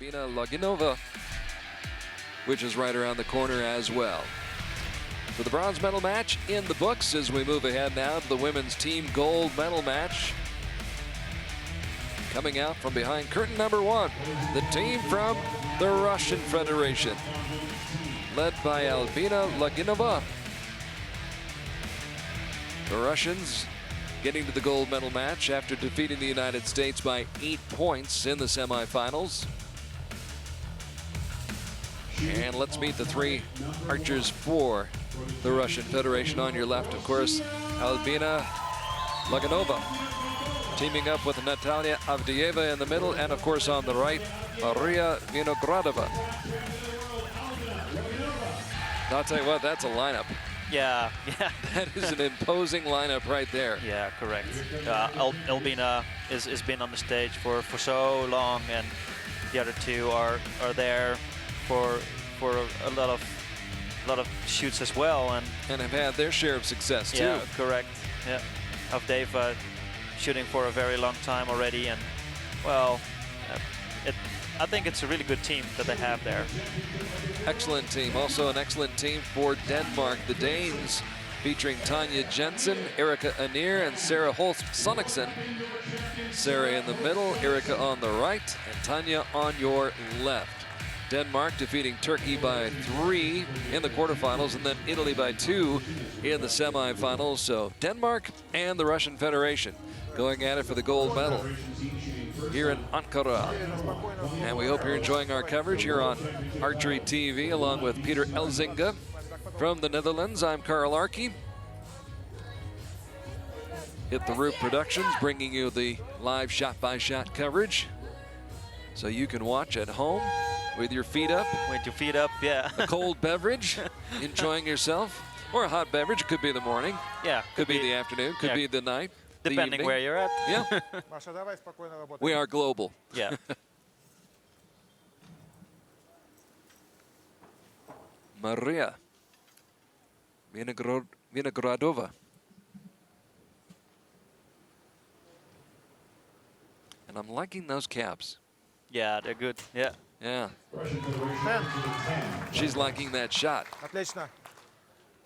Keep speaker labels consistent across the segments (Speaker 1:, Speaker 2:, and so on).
Speaker 1: Albina LOGINOVA, which is right around the corner as well. For the bronze medal match in the books as we move ahead now to the women's team gold medal match. Coming out from behind curtain number 1, the team from the Russian Federation, led by Albina LOGINOVA. The Russians getting to the gold medal match after defeating the United States by 8 points in the semifinals. And let's meet the 3 archers for the Russian Federation. On your left, of course, Albina LOGINOVA, teaming up with Natalia AVDEEVA in the middle, and of course on the right, Mariia VINOGRADOVA. I'll tell you what, that's a lineup.
Speaker 2: Yeah.
Speaker 1: That is an imposing lineup right there.
Speaker 2: Yeah, correct. Albina has been on the stage for so long, and the other 2 are there for a lot of shoots as well, and
Speaker 1: have had their share of success too.
Speaker 2: Yeah, correct. Yeah, AVDEEVA shooting for a very long time already, and well, I think it's a really good team that they have there.
Speaker 1: Excellent team. Also an excellent team for Denmark. The Danes, featuring Tanja JENSEN, Erika ANEAR, and HolstSONNICHSEN. Sarah in the middle, Erika on the right, and Tanja on your left. Denmark defeating Turkey by 3 in the quarterfinals, and then Italy by 2 in the semifinals. So Denmark and the Russian Federation going at it for the gold medal here in Ankara. And we hope you're enjoying our coverage here on Archery TV, along with Peter Elzinga from the Netherlands. I'm Carl Arke. Hit the Root Productions, bringing you the live shot-by-shot coverage, so you can watch at home with your feet up.
Speaker 2: With your feet up, yeah.
Speaker 1: A cold beverage, enjoying yourself, or a hot beverage. Could be the morning.
Speaker 2: Yeah.
Speaker 1: Could be the afternoon. Could be the night.
Speaker 2: Depending where you're at.
Speaker 1: Yeah. We are global.
Speaker 2: Yeah.
Speaker 1: Mariia VINOGRADOVA. And I'm liking those caps.
Speaker 2: Yeah, they're good. Yeah.
Speaker 1: Yeah. She's liking that shot.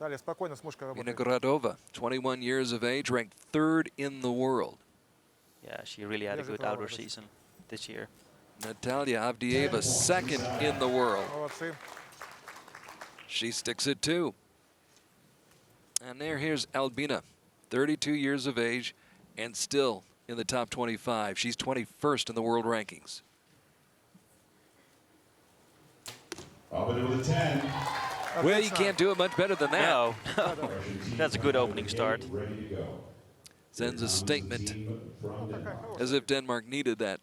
Speaker 1: VINOGRADOVA, 21 years of age, ranked 3rd in the world.
Speaker 2: Yeah, she really had a good outdoor season this year.
Speaker 1: Natalia AVDEEVA, 2nd in the world. She sticks it too. And here's Albina, 32 years of age, and still in the top 25. She's 21st in the world rankings.
Speaker 3: Albina with a 10.
Speaker 1: Well, you can't do it much better than that.
Speaker 2: No. That's a good opening start.
Speaker 1: Sends a statement, as if Denmark needed that.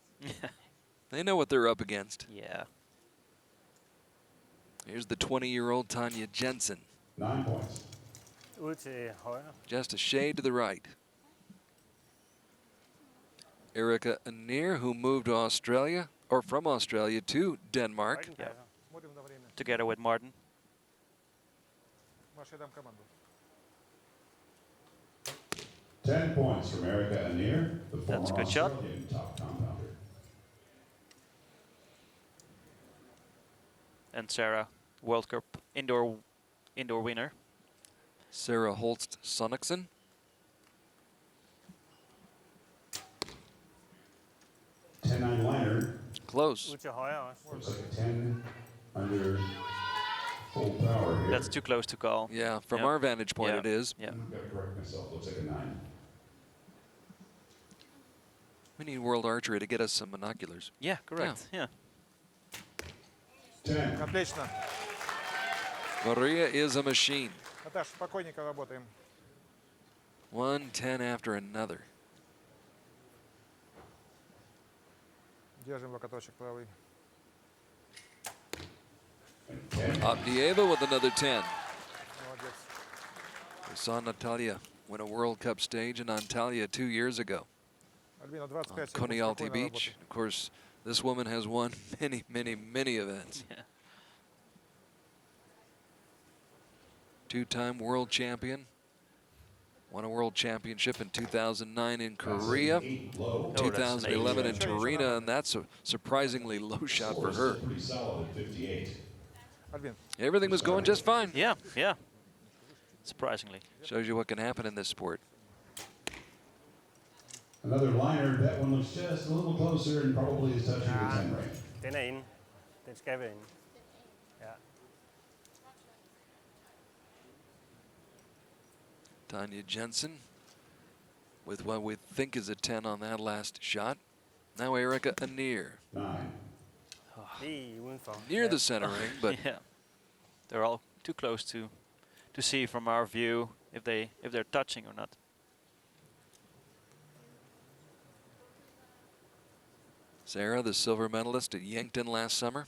Speaker 1: They know what they're up against.
Speaker 2: Yeah.
Speaker 1: Here's the 20-year-old Tanja JENSEN.
Speaker 3: 9 points.
Speaker 1: Just a shade to the right. Erika ANEAR, who moved to Australia, or from Australia to Denmark.
Speaker 2: Yeah. Together with Martin.
Speaker 3: 10 points from Erika ANEAR.
Speaker 2: That's a good shot.
Speaker 3: Top compounder.
Speaker 2: And Sarah, World Cup indoor winner.
Speaker 1: Sarah HolstSONNICHSEN.
Speaker 3: $10-9 liner.
Speaker 1: Close.
Speaker 3: Looks like a 10 under full power here.
Speaker 2: That's too close to call.
Speaker 1: Yeah, from our vantage point it is.
Speaker 2: Yeah.
Speaker 3: I've got to correct myself. Looks like a 9.
Speaker 1: We need World Archery to get us some binoculars.
Speaker 2: Yeah, correct. Yeah.
Speaker 3: 10.
Speaker 1: Mariia is a machine. 1 10 after another. AVDEEVA with another 10. We saw Natalia win a World Cup stage in Antalya 2 years ago on Konialty Beach. Of course, this woman has won many, many, many events.
Speaker 2: Yeah.
Speaker 1: 2-time world champion. Won a world championship in 2009 in Korea,
Speaker 3: Low.
Speaker 1: 2011 in Torino, and that's a surprisingly low shot for her.
Speaker 3: Pretty solid at 58.
Speaker 1: Everything was going just fine.
Speaker 2: Yeah, yeah. Surprisingly.
Speaker 1: Shows you what can happen in this sport.
Speaker 3: Another liner. That one looks just a little closer and probably is touching the 10 range.
Speaker 4: Den er inde. Den skal være inde. Ja.
Speaker 1: Tanja JENSEN with what we think is a 10 on that last shot. Now Erika ANEAR.
Speaker 3: 9.
Speaker 4: Lige udenfor.
Speaker 1: Near the center ring, but
Speaker 2: Yeah. They're all too close to see from our view if they're touching or not.
Speaker 1: Sarah, the silver medalist at Yankton last summer.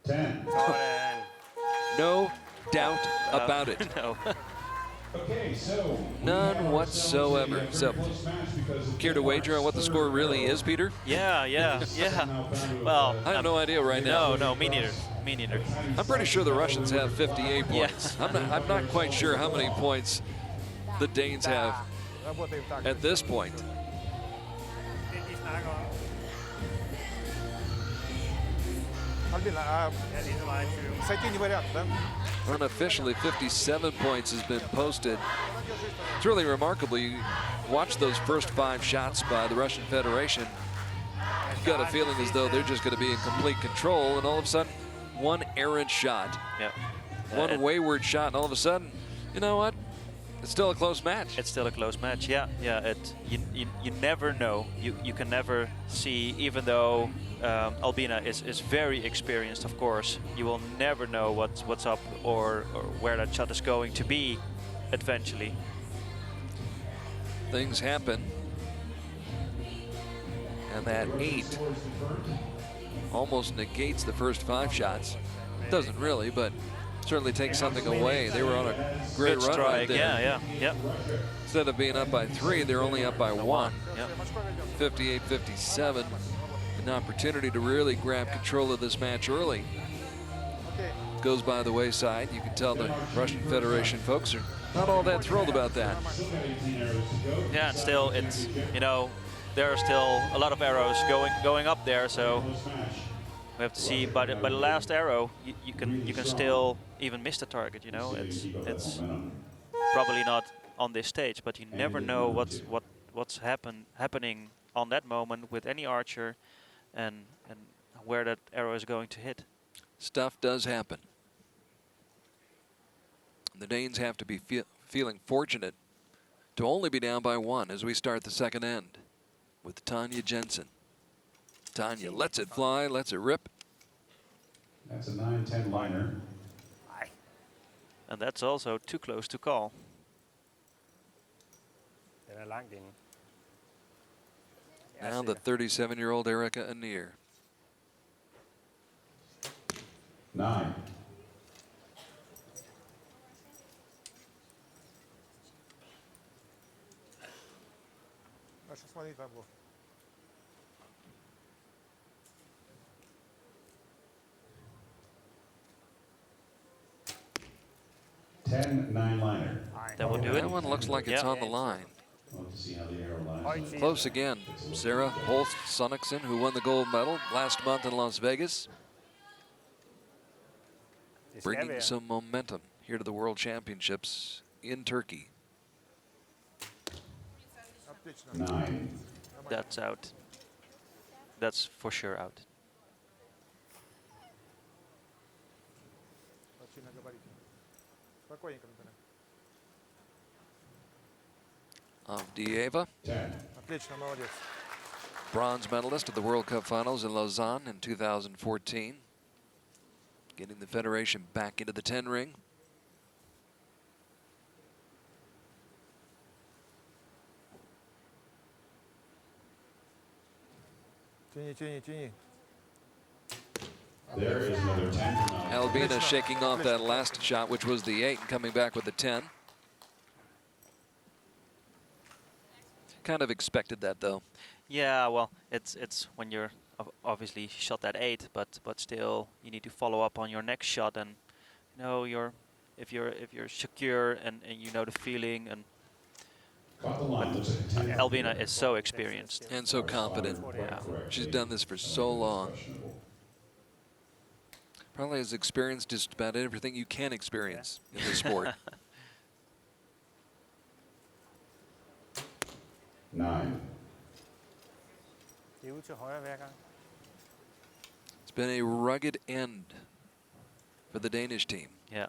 Speaker 3: 10.
Speaker 4: Sådan.
Speaker 1: No doubt about it.
Speaker 2: No.
Speaker 3: Okay, so
Speaker 1: None whatsoever. So, care to wager on what the score really is, Peter?
Speaker 2: Yeah, yeah, yeah. Well,
Speaker 1: I have no idea right now.
Speaker 2: no, me neither. Me neither.
Speaker 1: I'm pretty sure the Russians have 58
Speaker 2: Yeah.
Speaker 1: points. I'm not quite sure how many points the Danes have at this point.
Speaker 4: Det de snakker om.
Speaker 5: Albina,
Speaker 4: Ja, det er så meget i tvivl.
Speaker 1: Unofficially, 57 points has been posted. It's really remarkable. You watch those first 5 shots by the Russian Federation. You've got a feeling as though they're just going to be in complete control, and all of a sudden, one errant shot,
Speaker 2: Yeah.
Speaker 1: one wayward shot, and all of a sudden, you know what? It's still a close match.
Speaker 2: It's still a close match. Yeah, yeah. You never know. You can never see, even though Albina is very experienced. Of course, you will never know what's up or where that shot is going to be eventually.
Speaker 1: Things happen, and that 8 almost negates the first 5 shots. Doesn't really, but certainly takes something away. They were on a great
Speaker 2: Good
Speaker 1: run
Speaker 2: strike.
Speaker 1: right there.
Speaker 2: Yeah, yeah, yeah.
Speaker 1: Instead of being up by 3, they're only up by 1.
Speaker 2: Yeah.
Speaker 1: 58-57. An opportunity to really grab control of this match early. Goes by the wayside. You can tell the Russian Federation folks are not all that thrilled about that.
Speaker 2: Yeah, and still, it's, you know, there are still a lot of arrows going up there, so we have to see. By the last arrow, you can still even miss the target. You know, it's probably not on this stage, but you never know what's happening on that moment with any archer, and where that arrow is going to hit.
Speaker 1: Stuff does happen. The Danes have to be feeling fortunate to only be down by 1 as we start the second end with Tanja JENSEN. Tanja lets it fly, lets it rip.
Speaker 3: That's a 9-10 liner.
Speaker 2: And that's also too close to call.
Speaker 4: Den er langt inde.
Speaker 1: Now the 37-year-old Erika ANEAR.
Speaker 3: 9.
Speaker 5: Сейчас смотри табло.
Speaker 3: 10-9 liner.
Speaker 2: That will do it.
Speaker 1: That one looks like it's
Speaker 2: Yeah.
Speaker 1: on the line.
Speaker 3: Want to see how the arrow lines up.
Speaker 1: Close again. Sarah HolstSONNICHSEN, who won the gold medal last month in Las Vegas,
Speaker 4: Det skal
Speaker 1: bringing
Speaker 4: være.
Speaker 1: some momentum here to the World Championships in Turkey.
Speaker 5: Отлично.
Speaker 3: 9.
Speaker 2: That's out. That's for sure out.
Speaker 5: Очень на габарите. Спокойненько, Наталья.
Speaker 1: AVDEEVA,
Speaker 3: 10.
Speaker 5: Отлично, молодец.
Speaker 1: bronze medalist at the World Cup Finals in Lausanne in 2014. Getting the Federation back into the 10 ring.
Speaker 5: Тяни, тяни, тяни.
Speaker 3: There is another 10 for now.
Speaker 1: Albina shaking off that last shot, which was the 8, and coming back with the 10. Kind of expected that, though.
Speaker 2: Yeah, well, it's when you're obviously shot that 8, but still you need to follow up on your next shot, and you know if you're secure and you know the feeling. And
Speaker 3: Caught the line, looks like a 10.
Speaker 2: Albina is so experienced.
Speaker 1: And so confident.
Speaker 2: Yeah.
Speaker 1: She's done this for so long. Probably has experienced just about everything you can experience in this sport.
Speaker 3: 9.
Speaker 4: Det er ud til højre hver gang.
Speaker 1: It's been a rugged end for the Danish team.
Speaker 2: Yeah.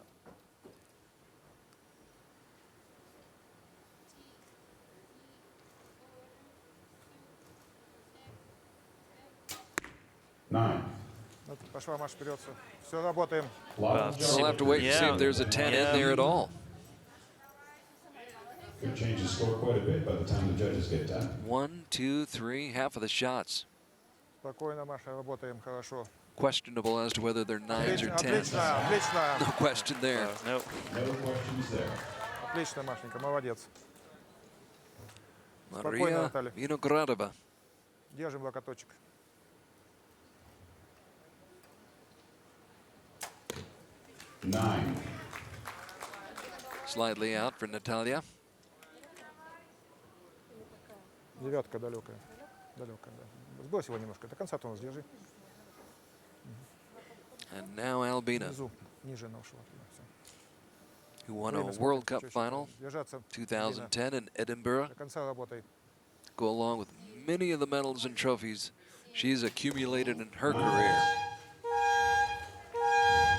Speaker 5: Вот, пошла Маша вперед. Все, работаем.
Speaker 2: Well,
Speaker 1: We'll have to wait and see if there's a 10 in there at all.
Speaker 3: Could change the score quite a bit by the time the judges get done.
Speaker 1: 1, 2, 3, half of the shots.
Speaker 5: Спокойно, Маша, работаем, хорошо.
Speaker 1: Questionable as to whether they're 9s or 10s.
Speaker 5: Отлично, отлично.
Speaker 1: No question there.
Speaker 2: No.
Speaker 3: No questions there.
Speaker 5: Отлично, Машенька, молодец.
Speaker 1: Mariia
Speaker 5: Natalia.
Speaker 1: VINOGRADOVA.
Speaker 5: Держим локоточек.
Speaker 3: 9.
Speaker 1: Slightly out for Natalia.
Speaker 5: Девятка далекая. Далекая, да. Сбрось его немножко. До конца тонус держи.
Speaker 1: And now Albina,
Speaker 5: Внизу, ниже на уши. Всё.
Speaker 1: who won a
Speaker 5: Время смотри,
Speaker 1: World Cup
Speaker 5: чуть-чуть.
Speaker 1: final
Speaker 5: Держаться.
Speaker 1: 2010 in Edinburgh.
Speaker 5: До конца работай.
Speaker 1: Go along with many of the medals and trophies she's accumulated in her career.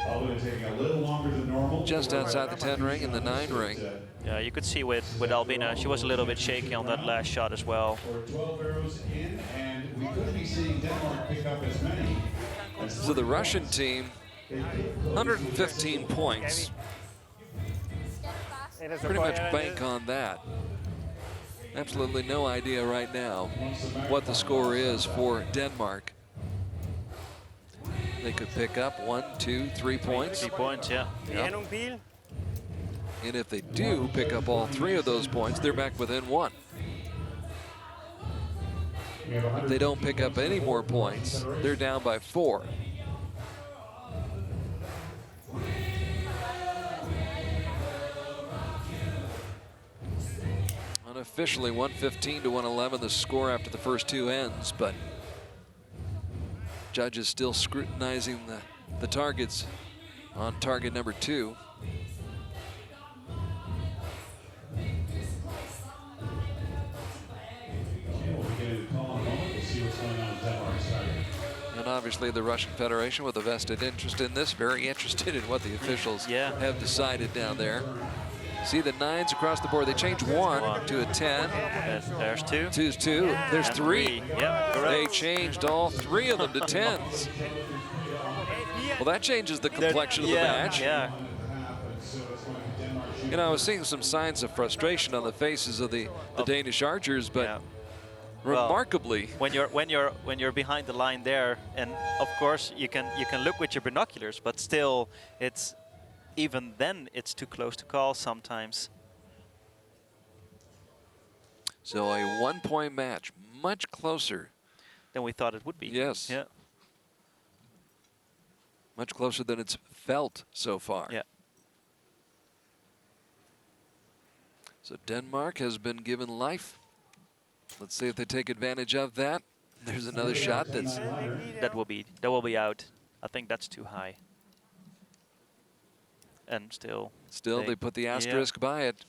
Speaker 3: Albina taking a little longer than normal.
Speaker 1: Just outside the 10 ring and the 9 ring.
Speaker 2: Yeah, you could see with Albina, she was a little bit shaky on that last shot as well.
Speaker 3: For 12 arrows in, and we could be seeing Denmark pick up as many.
Speaker 1: So the Russian team, 115 points. Pretty much bank on that. Absolutely no idea right now what the score is for Denmark. They could pick up 1, 2, 3 points.
Speaker 2: 3 points, yeah.
Speaker 4: Vi har nogle pile.
Speaker 1: And if they do pick up all 3 of those points, they're back within 1. If they don't pick up any more points, they're down by 4. Unofficially 115 to 111 the score after the first 2 ends, but judges still scrutinizing the targets on target number 2. And obviously the Russian Federation, with a vested interest in this, very interested in what the officials have decided down there. See the 9s across the board. They change 1 to a 10.
Speaker 2: There's 2.
Speaker 1: 2's 2. There's
Speaker 2: And
Speaker 1: 3.
Speaker 2: Yep, correct.
Speaker 1: They changed all 3 of them to 10s. Well, that changes the complexion of the match.
Speaker 2: Yeah.
Speaker 1: You know, I was seeing some signs of frustration on the faces of the Danish archers, but
Speaker 2: Yeah.
Speaker 1: remarkably,
Speaker 2: When you're behind the line there, and of course you can look with your binoculars, but still, it's even then it's too close to call sometimes.
Speaker 1: so a 1-point match, much closer.
Speaker 2: Than we thought it would be.
Speaker 1: Yes.
Speaker 2: Yeah.
Speaker 1: Much closer than it's felt so far.
Speaker 2: Yeah.
Speaker 1: So Denmark has been given life. Let's see if they take advantage of that. There's another shot
Speaker 2: That will be out. I think that's too high. And still
Speaker 1: they put the asterisk by it.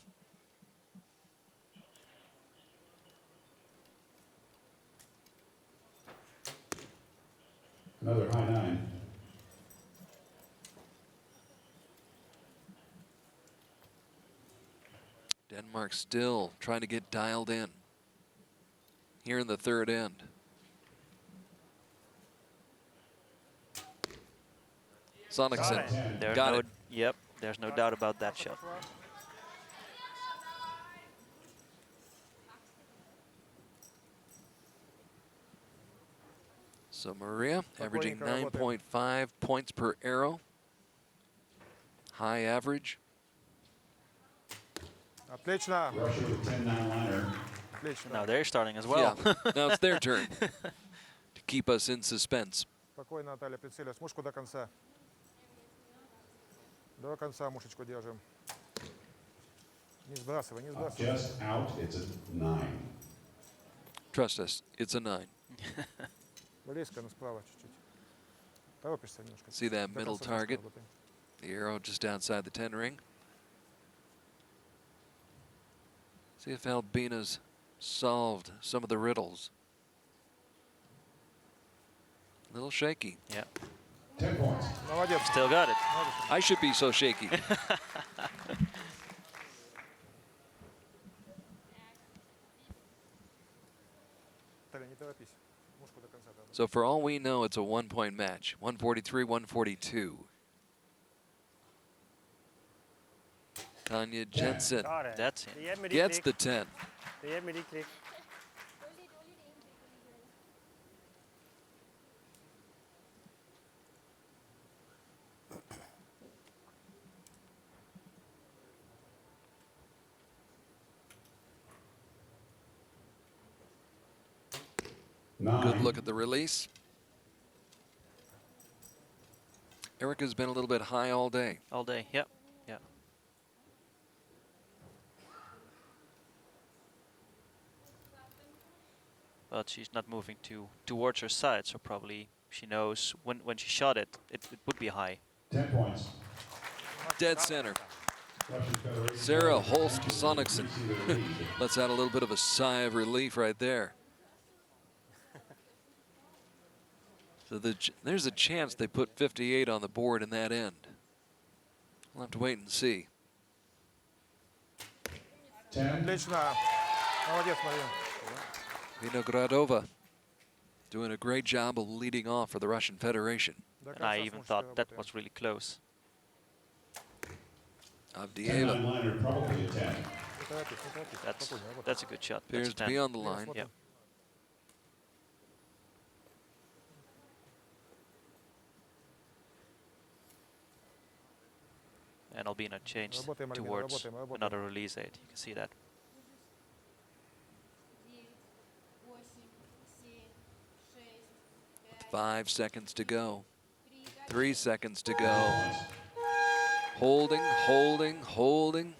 Speaker 3: Another high 9.
Speaker 1: Denmark still trying to get dialed in here in the 3rd end. Sonnichsen got it.
Speaker 2: Yep, there's no doubt about that shot.
Speaker 1: So Mariia averaging 9.5 points per arrow. High average.
Speaker 5: Отлично.
Speaker 3: Russia with 10-9 liner.
Speaker 5: Отлично.
Speaker 2: Now they're starting as well.
Speaker 1: Yeah, now it's their turn to keep us in suspense.
Speaker 5: Спокойно, Наталья, прицелилась. Мушку до конца. До конца мушечку держим. Не сбрасывай, не сбрасывай.
Speaker 3: Just out, it's a 9.
Speaker 1: Trust us, it's a 9.
Speaker 5: Близко, но справа чуть-чуть. Торопишься немножко.
Speaker 1: See that
Speaker 5: До
Speaker 1: middle
Speaker 5: конца
Speaker 1: target?
Speaker 5: немножко работай.
Speaker 1: The arrow just outside the 10 ring. See if Albina's solved some of the riddles. A little shaky.
Speaker 2: Yeah,
Speaker 3: 10 points.
Speaker 5: Молодец.
Speaker 2: still got it.
Speaker 1: I should be so shaky.
Speaker 5: Наталья, не торопись. Мушку до конца доработай.
Speaker 1: So for all we know, it's a 1-point match. 143-142. Tanja JENSEN
Speaker 4: Sådan.
Speaker 2: That's it.
Speaker 4: Det hjælper med de
Speaker 1: gets
Speaker 4: klik.
Speaker 1: the 10.
Speaker 4: Det hjælper med de klik.
Speaker 1: Good
Speaker 3: 9.
Speaker 1: look at the release. Erika's been a little bit high all day.
Speaker 2: All day. Yeah, yeah. But she's not moving towards her side, so probably she knows when she shot it, it would be high.
Speaker 3: 10 points.
Speaker 1: Dead center.
Speaker 3: Russian Federation.
Speaker 1: Sarah HolstSONNICHSEN lets out a little bit of a sigh of relief right there. So there's a chance they put 58 on the board in that end. We'll have to wait and see.
Speaker 3: 10.
Speaker 5: Отлично. Молодец, Мария.
Speaker 1: VINOGRADOVA doing a great job of leading off for the Russian Federation.
Speaker 5: До
Speaker 2: And I
Speaker 5: конца с
Speaker 2: even
Speaker 5: мушечкой
Speaker 2: thought that
Speaker 5: работаем.
Speaker 2: was really close.
Speaker 3: 10
Speaker 1: AVDEEVA
Speaker 3: liner, probably a 10.
Speaker 5: Не торопись, не торопись.
Speaker 2: That's
Speaker 5: Спокойно, работай.
Speaker 2: that's a good shot. That's
Speaker 1: appears
Speaker 2: a
Speaker 1: to be
Speaker 2: 10.
Speaker 1: on the line.
Speaker 5: Вот
Speaker 2: Yeah.
Speaker 5: он.
Speaker 2: And Albina changed
Speaker 5: Работаем, Albina,
Speaker 2: towards
Speaker 5: работаем, работаем.
Speaker 2: another release aid. You can see that.
Speaker 1: 5 seconds to go. 3 seconds to go. Holding, holding, holding,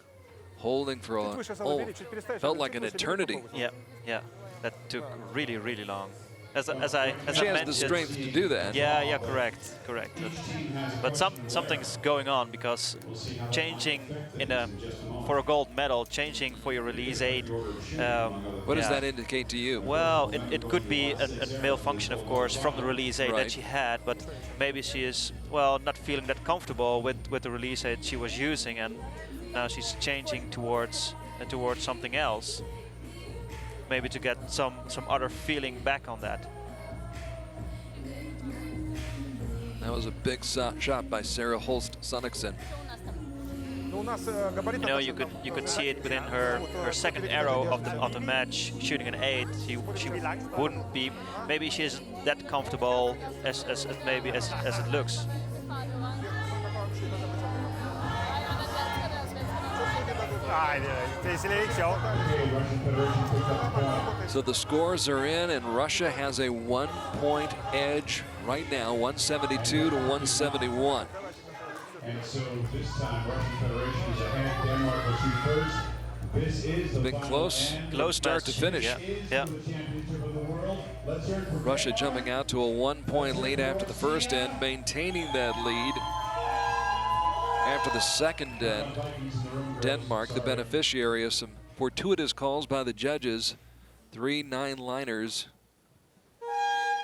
Speaker 1: holding for
Speaker 5: Чуть
Speaker 1: a,
Speaker 5: выше
Speaker 1: oh,
Speaker 5: забери, чуть переставь.
Speaker 1: felt
Speaker 5: чуть
Speaker 1: like an
Speaker 5: выше, бери
Speaker 1: eternity.
Speaker 5: попробуй.
Speaker 2: Yeah, yeah. That took really, really long. As I
Speaker 1: She has the
Speaker 2: mentioned,
Speaker 1: strength to do that.
Speaker 2: Yeah, correct. But something's going on because changing for a gold medal, changing for your release aid.
Speaker 1: What does
Speaker 2: yeah.
Speaker 1: that indicate to you?
Speaker 2: Well, it could be a malfunction, of course, from the release aid
Speaker 1: Right.
Speaker 2: that she had, but maybe she is, well, not feeling that comfortable with the release aid she was using, and now she's changing towards something else. Maybe to get some other feeling back on that.
Speaker 1: That was a big shot by Sarah HolstSONNICHSEN.
Speaker 5: Ну, у нас габарит
Speaker 2: You know,
Speaker 5: относительно,
Speaker 2: you could see it within her second arrow of the match, shooting an 8. She wouldn't be, maybe she isn't that comfortable as it looks.
Speaker 4: Nej, det er slet ikke sjovt.
Speaker 3: Okay, Russian Federation picked up the point.
Speaker 1: So the scores are in, and Russia has a 1-point edge right now, 172 to 171.
Speaker 3: And so this time, Russian Federation is ahead. Denmark will shoot first. This is the
Speaker 1: Been
Speaker 3: final
Speaker 1: close,
Speaker 3: and
Speaker 1: close start to
Speaker 2: match.
Speaker 1: finish.
Speaker 2: Yeah.
Speaker 3: is
Speaker 2: Yeah.
Speaker 3: for the championship of the world. Let's hear it for
Speaker 1: Russia jumping out to a 1-point lead after the first end, maintaining that lead after the second end. Denmark, the beneficiary of some fortuitous calls by the judges. 3 9-liners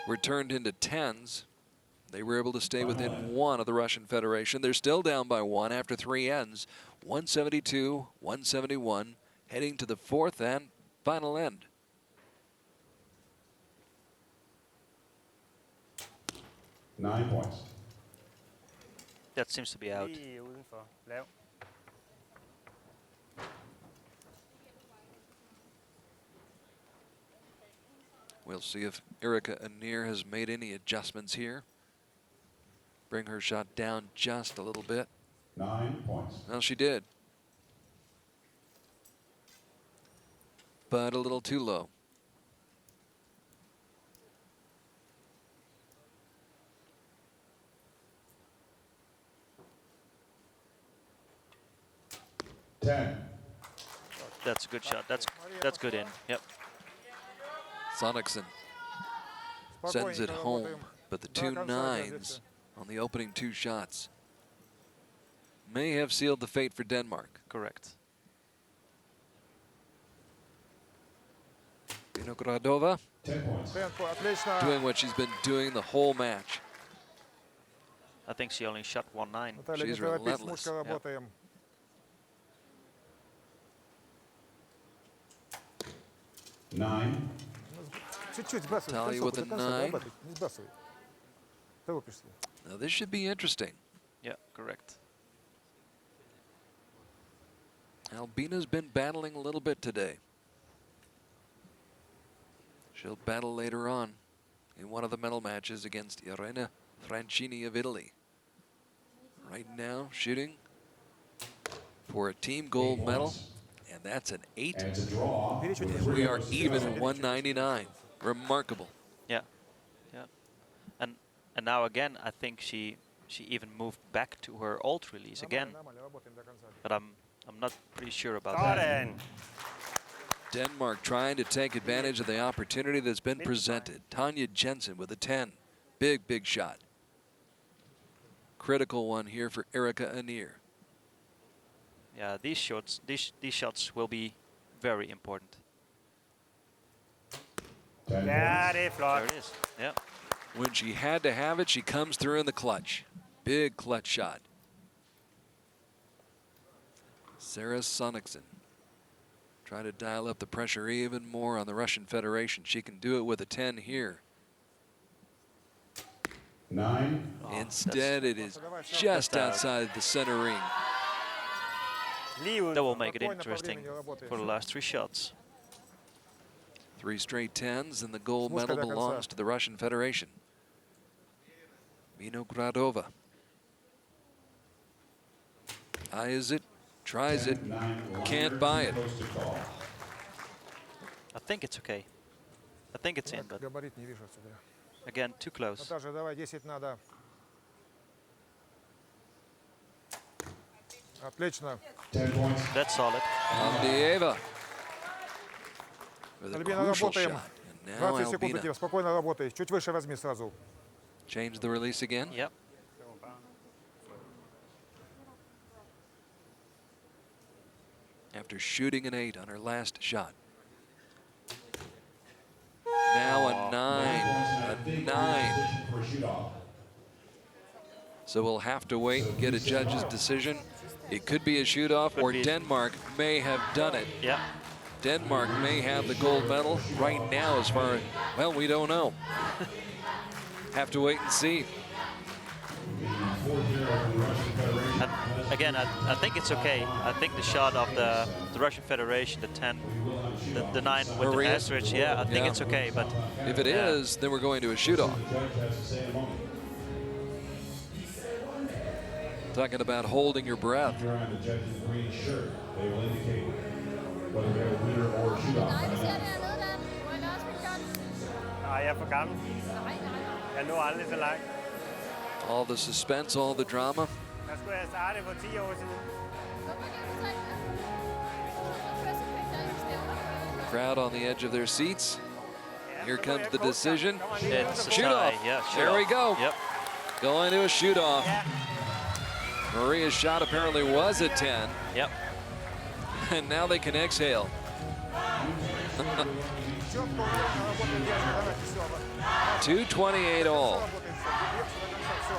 Speaker 1: were turned into 10s. They were able to stay within 1 of the Russian Federation. They're still down by 1 after 3 ends. 172, 171, heading to the 4th and final end.
Speaker 3: Nine points.
Speaker 2: That seems to be out.
Speaker 4: Lige udenfor. Lav.
Speaker 1: We'll see if Erika ANEAR has made any adjustments here. Bring her shot down just a little bit.
Speaker 3: 9 points.
Speaker 1: Well, she did. But a little too low.
Speaker 3: 10.
Speaker 2: That's a good shot. That's good in. Yep.
Speaker 1: Sonnichsen sends it
Speaker 5: Спокойненько
Speaker 1: home,
Speaker 5: работаем.
Speaker 1: but the
Speaker 5: До
Speaker 1: two
Speaker 5: конца
Speaker 1: nines
Speaker 5: держите.
Speaker 1: on the opening two shots may have sealed the fate for Denmark.
Speaker 2: Correct.
Speaker 1: VINOGRADOVA
Speaker 3: 10 points.
Speaker 5: Отлично.
Speaker 1: doing what she's been doing the whole match.
Speaker 2: I think she only shot 1-9.
Speaker 5: Наталья, не
Speaker 1: She's
Speaker 5: торопись,
Speaker 1: relentless.
Speaker 5: мушка, работаем.
Speaker 3: 9.
Speaker 5: Чуть-чуть сбрасывай.
Speaker 1: Natalia
Speaker 5: Кольцо
Speaker 1: with
Speaker 5: до
Speaker 1: a
Speaker 5: конца
Speaker 1: 9.
Speaker 5: доработай. Не сбрасывай. Торопишься.
Speaker 1: Now this should be interesting.
Speaker 2: Yeah, correct.
Speaker 1: Albina's been battling a little bit today. She'll battle later on in one of the medal matches against Irene Francini of Italy. Right now, shooting for a team gold medal, and that's an 8.
Speaker 3: And it's a draw.
Speaker 1: And we are even at 199. Remarkable.
Speaker 2: Yeah, yeah. And now again, I think she even moved back to her old release again.
Speaker 5: Нормально, работаем до конца.
Speaker 2: But I'm not pretty sure about that.
Speaker 4: Sådan.
Speaker 1: Denmark trying to take advantage of the opportunity that's been presented. Tanja JENSEN with a 10. Big, big shot. Critical one here for Erika ANEAR.
Speaker 2: Yeah, these shots will be very important.
Speaker 3: 10
Speaker 4: Ja,
Speaker 3: points.
Speaker 4: det er
Speaker 2: There
Speaker 4: flot.
Speaker 2: it is. Yeah.
Speaker 1: When she had to have it, she comes through in the clutch. Big clutch shot. Sarah Sonnichsen. Try to dial up the pressure even more on the Russian Federation. She can do it with a 10 here.
Speaker 3: 9.
Speaker 1: Instead, it is just outside the center ring.
Speaker 4: Lige ud.
Speaker 2: That will make it
Speaker 5: Спокойно по
Speaker 2: interesting
Speaker 5: времени работаем.
Speaker 2: for the last 3 shots.
Speaker 1: 3 straight 10s, and the gold
Speaker 5: Мушка
Speaker 1: medal
Speaker 5: до конца.
Speaker 1: belongs to the Russian Federation. VINOGRADOVA. Eyes it, tries it,
Speaker 3: 9.
Speaker 1: can't buy it.
Speaker 3: Close to call.
Speaker 2: I think it's okay. I think it's in, but
Speaker 5: Габарит не вижу отсюда.
Speaker 2: again, too close.
Speaker 5: Наташа, давай, 10 надо. Отлично.
Speaker 3: 10 points.
Speaker 2: That's solid.
Speaker 1: AVDEEVA with a
Speaker 5: Albina,
Speaker 1: crucial
Speaker 5: работаем.
Speaker 1: shot. And now
Speaker 5: 20 секунд у
Speaker 1: Albina
Speaker 5: тебя. Спокойно работай. Чуть выше возьми сразу.
Speaker 1: changed the release again.
Speaker 2: Yep.
Speaker 1: After shooting an 8 on her last shot. Now a 9, a 9.
Speaker 3: For a shoot-off.
Speaker 1: So we'll have to wait and get a judge's decision. It could be a shoot-off, or
Speaker 2: be.
Speaker 1: Denmark may have done it.
Speaker 2: Yeah.
Speaker 1: Denmark may have the gold medal right now as far as, well, we don't know. Have to wait and see.
Speaker 2: And again, I think it's okay. I think the shot of the Russian Federation, the 10, the 9 with
Speaker 1: Mariia?
Speaker 2: the asterisk, yeah, I think
Speaker 1: Yeah.
Speaker 2: it's okay. But
Speaker 1: If it is, then we're going to a shoot-off.
Speaker 3: Judge has to say in a moment.
Speaker 1: Talking about holding your breath.
Speaker 3: If you're on the judge's green shirt, they will indicate whether we have a winner or a shoot-off.
Speaker 6: Nej, det ser dernede, Dan. Må jeg også spille godt?
Speaker 4: Nej, jeg er for gammel. Jeg når aldrig så langt.
Speaker 1: All the suspense, all the drama.
Speaker 4: Der skulle jeg starte for 10 år siden.
Speaker 1: Crowd on the edge of their seats. Here comes the decision.
Speaker 2: it's a
Speaker 1: Shoot
Speaker 2: tie.
Speaker 1: off.
Speaker 2: Yeah, shoot
Speaker 1: There we
Speaker 2: off.
Speaker 1: go.
Speaker 2: Yep.
Speaker 1: Going to a shoot-off. Maria's shot apparently was a 10,
Speaker 2: Yep.
Speaker 1: and now they can exhale.
Speaker 5: Четко, уверенно работаем, держим. Давайте, все.
Speaker 1: 228 all.
Speaker 5: Работаем, все. Все.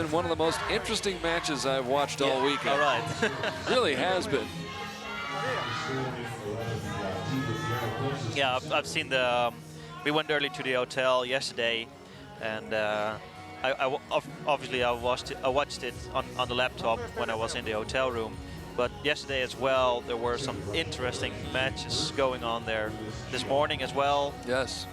Speaker 1: Been one of the most interesting matches I've watched all
Speaker 2: Yeah,
Speaker 1: weekend.
Speaker 2: all right.
Speaker 1: Really has been.
Speaker 2: Yeah, I've seen the. We went early to the hotel yesterday, and obviously I watched it on the laptop when I was in the hotel room. But yesterday as well, there were some interesting matches going on there. This morning as well.
Speaker 1: Yes.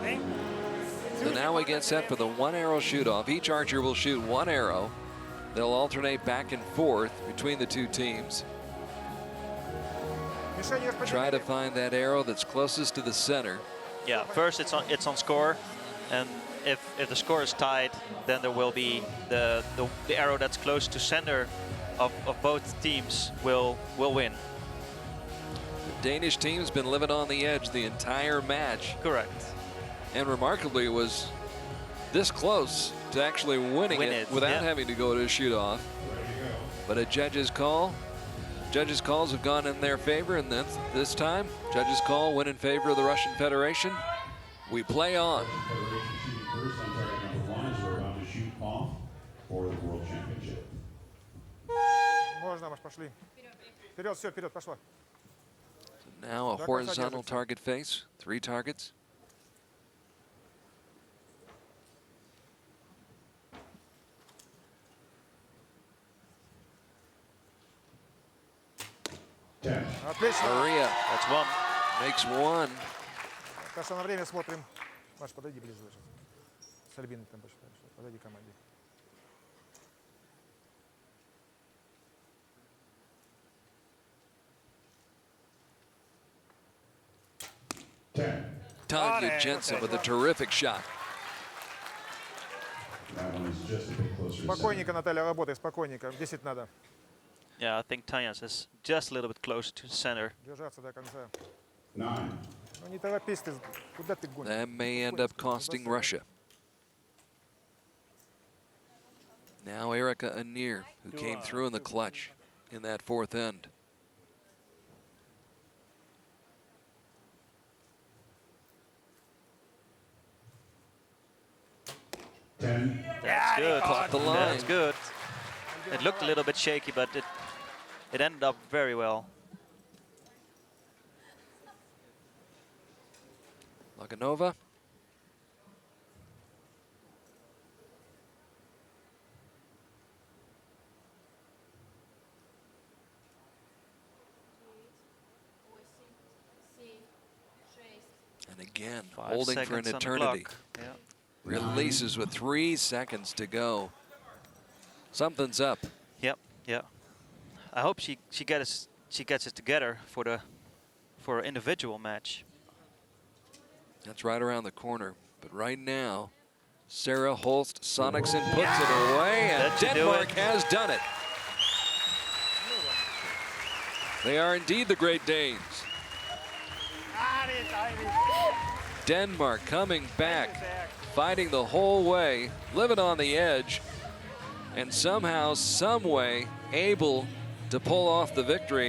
Speaker 4: Ikke?
Speaker 1: So now we get set for the 1 arrow shoot off. Each archer will shoot 1 arrow. They'll alternate back and forth between the two teams.
Speaker 5: Мишень
Speaker 1: Try to
Speaker 5: распределили.
Speaker 1: find that arrow that's closest to the center.
Speaker 2: Yeah, first it's on score, and if the score is tied, then there will be the arrow that's close to center of both teams will win.
Speaker 1: The Danish team's been living on the edge the entire match,
Speaker 2: Correct.
Speaker 1: and remarkably was this close to actually winning
Speaker 2: Win
Speaker 1: it
Speaker 2: it,
Speaker 1: without
Speaker 2: yeah.
Speaker 1: having to go to a shoot-off. But a judge's call. Judges' calls have gone in their favor, and this time, judges' call went in favor of the Russian Federation. We play on.
Speaker 3: Federation shooting first on target number 1 as we're about to shoot off for the World Championship.
Speaker 5: Можно, Маш, пошли. Вперед, все, вперед, пошла.
Speaker 1: Now a horizontal target face, 3 targets.
Speaker 5: Отлично.
Speaker 1: Mariia
Speaker 2: That's one.
Speaker 1: makes 1.
Speaker 5: Так что на время смотрим. Маш, подойди ближе. Даже. С Альбиной там посчитаем. Подойди к команде.
Speaker 1: Tanja JENSEN with a terrific shot.
Speaker 3: That one is just a bit closer to center.
Speaker 5: Спокойненько, Наталья, работай, спокойненько. 10 надо.
Speaker 2: Yeah, I think Tanya's is just a little bit closer to center.
Speaker 5: Держаться до конца.
Speaker 3: 9.
Speaker 5: Ну не торопись ты. Куда ты гонишь?
Speaker 1: That may end up costing Russia. Now Erika ANEAR, who came through in the clutch in that 4th end.
Speaker 2: That's good.
Speaker 1: Caught the line.
Speaker 2: That's good. It looked a little bit shaky, but it ended up very well.
Speaker 1: LOGINOVA. And again,
Speaker 2: 5
Speaker 1: holding for an
Speaker 2: seconds on the
Speaker 1: eternity.
Speaker 2: clock. Yeah.
Speaker 1: Releases with 3 seconds to go. Something's up.
Speaker 2: Yep. Yeah. I hope she gets it together for an individual match.
Speaker 1: That's right around the corner. But right now, Sarah HolstSONNICHSEN puts it away, and
Speaker 2: That should do
Speaker 1: Denmark
Speaker 2: it.
Speaker 1: has done it. They are indeed the Great Danes. Denmark coming back, fighting the whole way, living on the edge, and somehow, some way, able to pull off the victory.